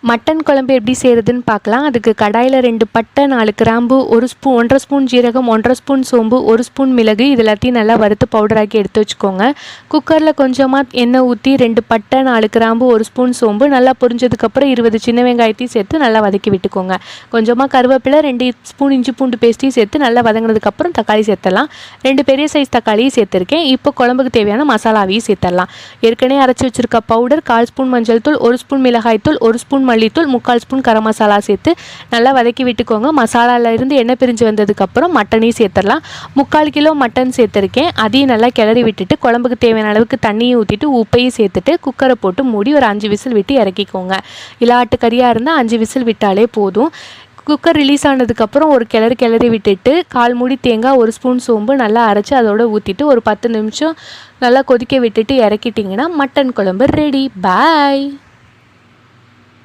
Mutton குழம்பு எப்படி செய்கிறதுன்னு பார்க்கலாம். அதுக்கு கடாயில் 2 பட்டை, 4 கிராம்பு, 1 ஸ்பூன் ஜீரகம், 1 ஸ்பூன் சோம்பு, 1 ஸ்பூன் மிளகு இது எல்லாத்தையும் நல்லா வறுத்து பவுடராக்கி எடுத்து வச்சுக்கோங்க. குக்கரில் கொஞ்சமாக எண்ணெய் ஊற்றி 2 பட்டை, 4 கிராம்பு, 1 ஸ்பூன் சோம்பு நல்லா பொரிஞ்சதுக்கப்புறம் 20 சின்ன வெங்காயத்தையும் சேர்த்து நல்லா வதக்கி விட்டுக்கோங்க. கொஞ்சமாக கருவேப்பிலை, 2 ஸ்பூன் இஞ்சி பூண்டு பேஸ்ட்டையும் சேர்த்து நல்லா வதங்கினதுக்கப்புறம் தக்காளி சேர்த்துடலாம். 2 பெரிய சைஸ் தக்காளியும் சேர்த்துருக்கேன். இப்போ குழம்புக்கு தேவையான மசாலாவையும் சேர்த்துடலாம். ஏற்கனவே அரைச்சி வச்சுருக்க பவுடர் 1/4 ஸ்பூன் மஞ்சள் தூள், 1 ஸ்பூன் மிளகாய்த்தூள், 1 ஸ்பூன் மல்லித்தூள், 3/4 ஸ்பூன் கரம் மசாலா சேர்த்து நல்லா வதக்கி விட்டுக்கோங்க. மசாலாவில் இருந்து எண்ணெய் பிரிஞ்சு வந்ததுக்கப்புறம் மட்டனையும் சேர்த்துடலாம். 3/4 கிலோ மட்டன் சேர்த்துருக்கேன். அதையும் நல்லா கிளறி விட்டுட்டு குழம்புக்கு தேவையான அளவுக்கு தண்ணியை ஊற்றிட்டு உப்பையும் சேர்த்துட்டு குக்கரை போட்டு மூடி ஒரு 5 விசில் விட்டு இறக்கிக்கோங்க. இலாட்டு கறியாக இருந்தால் 5 விசில் விட்டாலே போதும். குக்கர் ரிலீஸ் ஆனதுக்கப்புறம் ஒரு கிளறி விட்டுட்டு 1/4 மூடி தேங்காய், 1 ஸ்பூன் சோம்பு நல்லா அரைச்சி அதோடு ஊற்றிட்டு ஒரு 10 நிமிஷம் நல்லா கொதிக்க விட்டுட்டு இறக்கிட்டிங்கன்னா மட்டன் குழம்பு ரெடி. பாய்.